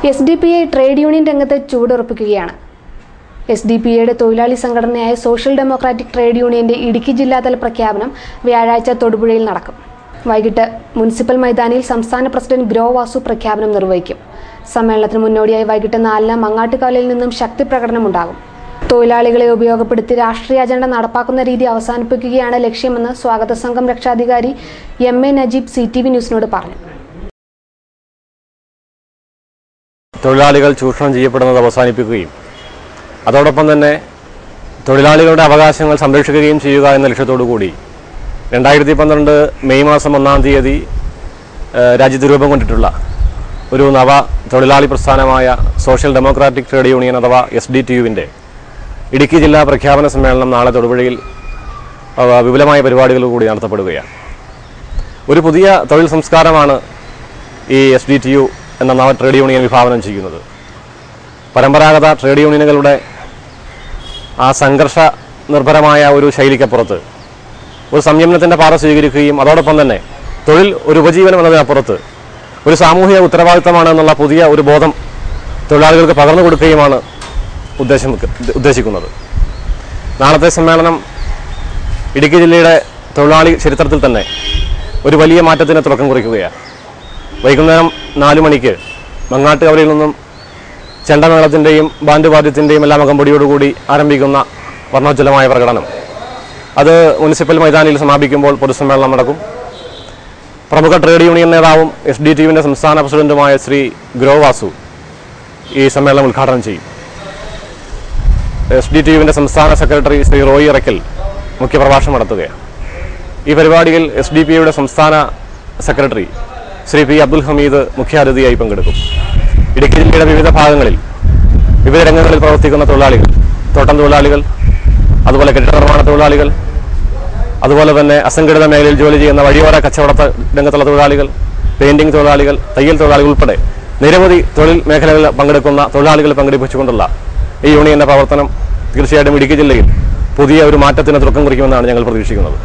SDPI trade union രംഗത്ത് ചൂടുറപ്പിക്കുകയാണ്. SDPIയുടെ തൊഴിലാളി സംഘടനയായ സോഷ്യൽ ഡെമോക്രാറ്റിക് ട്രേഡ് യൂണിയന്റെ ഇടുക്കി ജില്ലാതല പ്രഖ്യാപനം വ്യാഴാഴ്ച തൊടുപുഴയിൽ നടക്കും. വൈകിട്ട് മുനിസിപ്പൽ മൈതാനിയിൽ സംസ്ഥാന പ്രസിഡന്റ് ഗ്രോ വാസു പ്രഖ്യാപനം നിർവഹിക്കും. സമ്മേളനത്തിന് മുന്നോടിയായി വൈകിട്ട് 4-ന് മങ്ങാട്ടുകാലിൽ നിന്നും ശക്തി പ്രകടനമുണ്ടാകും. തൊഴിലാളികളെ ഉപയോഗപ്പെടുത്തി രാഷ്ട്രീയ അജണ്ട നടപ്പാക്കുന്ന രീതി അവസാനിപ്പിക്കുകയാണ് ലക്ഷ്യമെന്ന് സ്വാഗത സംഘം രക്ഷാധികാരി MA നജീബ് CTV ന്യൂസിനോട് പറഞ്ഞു. തൊഴിലാളികൾ ചൂഷണം ചെയ്യപ്പെടുന്നത് അവസാനിപ്പിക്കുകയും അതോടൊപ്പം തന്നെ തൊഴിലാളികളുടെ അവകാശങ്ങൾ സംരക്ഷിക്കുകയും ചെയ്യുക എന്ന ലക്ഷ്യത്തോടുകൂടി 2012 മെയ് മാസം 1-ാം തീയതി രാജ്യത്ത് രൂപം കൊണ്ടിട്ടുള്ള ഒരു നവ തൊഴിലാളി പ്രസ്ഥാനമായ സോഷ്യൽ ഡെമോക്രാറ്റിക് ട്രേഡ് യൂണിയൻ അഥവാ SDTUവിൻ്റെ ഇടുക്കി ജില്ലാ പ്രഖ്യാപന സമ്മേളനം നാളെ തൊടുപുഴയിൽ വിപുലമായ പരിപാടികളോടുകൂടി നടത്തപ്പെടുകയാണ്. ഒരു പുതിയ തൊഴിൽ സംസ്കാരമാണ് ഈ SDTU എന്ന നവ ട്രേഡ് യൂണിയൻ വിഭാവനം ചെയ്യുന്നത്. പരമ്പരാഗത ട്രേഡ് യൂണിയനുകളുടെ ആ സംഘർഷ നിർഭരമായ ഒരു ശൈലിക്കപ്പുറത്ത് ഒരു സംയമനത്തിൻ്റെ പാത സ്വീകരിക്കുകയും അതോടൊപ്പം തന്നെ തൊഴിൽ ഒരു ഉപജീവനം എന്നതിനപ്പുറത്ത് ഒരു സാമൂഹിക ഉത്തരവാദിത്തമാണ് എന്നുള്ള പുതിയ ഒരു ബോധം തൊഴിലാളികൾക്ക് പകർന്നു കൊടുക്കുകയുമാണ് ഉദ്ദേശിക്കുന്നത്. നാളത്തെ സമ്മേളനം ഇടുക്കി ജില്ലയുടെ തൊഴിലാളി ചരിത്രത്തിൽ തന്നെ ഒരു വലിയ മാറ്റത്തിന് തുടക്കം കുറിക്കുകയാണ്. വൈകുന്നേരം 4 മണിക്ക് മങ്ങാട്ടുകവലയിൽ നിന്നും ചെണ്ടമേളത്തിൻ്റെയും ബാൻഡ് വാദ്യത്തിൻ്റെയും എല്ലാം അകമ്പടിയോടുകൂടി ആരംഭിക്കുന്ന വർണ്ണോജ്വലമായ പ്രകടനം അത് മുനിസിപ്പൽ മൈതാനിയിൽ സമാപിക്കുമ്പോൾ പൊതുസമ്മേളനം നടക്കും. പ്രമുഖ ട്രേഡ് യൂണിയൻ നേതാവും SDTUവിൻ്റെ സംസ്ഥാന പ്രസിഡന്റുമായ ശ്രീ ഗ്രോ വാസു ഈ സമ്മേളനം ഉദ്ഘാടനം ചെയ്യും. SDTUവിൻ്റെ സംസ്ഥാന സെക്രട്ടറി ശ്രീ റോയി ഇറക്കൽ മുഖ്യപ്രഭാഷണം നടത്തുകയാണ്. ഈ പരിപാടിയിൽ SDPIയുടെ സംസ്ഥാന സെക്രട്ടറി ശ്രീ P. അബ്ദുൽ ഹമീദ് മുഖ്യാതിഥിയായി പങ്കെടുക്കും. ഇടുക്കി ജില്ലയുടെ വിവിധ ഭാഗങ്ങളിൽ വിവിധ രംഗങ്ങളിൽ പ്രവർത്തിക്കുന്ന തൊഴിലാളികൾ, തോട്ടം തൊഴിലാളികൾ, അതുപോലെ കെട്ടിട നിർമ്മാണ തൊഴിലാളികൾ, അതുപോലെ തന്നെ അസംഘടിത മേഖലയിൽ ജോലി ചെയ്യുന്ന വഴിയോര കച്ചവട രംഗത്തുള്ള തൊഴിലാളികൾ, പെയിന്റിംഗ് തൊഴിലാളികൾ, തയ്യൽ തൊഴിലാളികൾ ഉൾപ്പെടെ നിരവധി തൊഴിൽ മേഖലകളിൽ പങ്കെടുക്കുന്ന തൊഴിലാളികളെ പങ്കെടുപ്പിച്ചുകൊണ്ടുള്ള ഈ യൂണിയന്റെ പ്രവർത്തനം തീർച്ചയായിട്ടും ഇടുക്കി ജില്ലയിൽ പുതിയ ഒരു മാറ്റത്തിന് തുടക്കം കുറിക്കുമെന്നാണ് ഞങ്ങൾ പ്രതീക്ഷിക്കുന്നത്.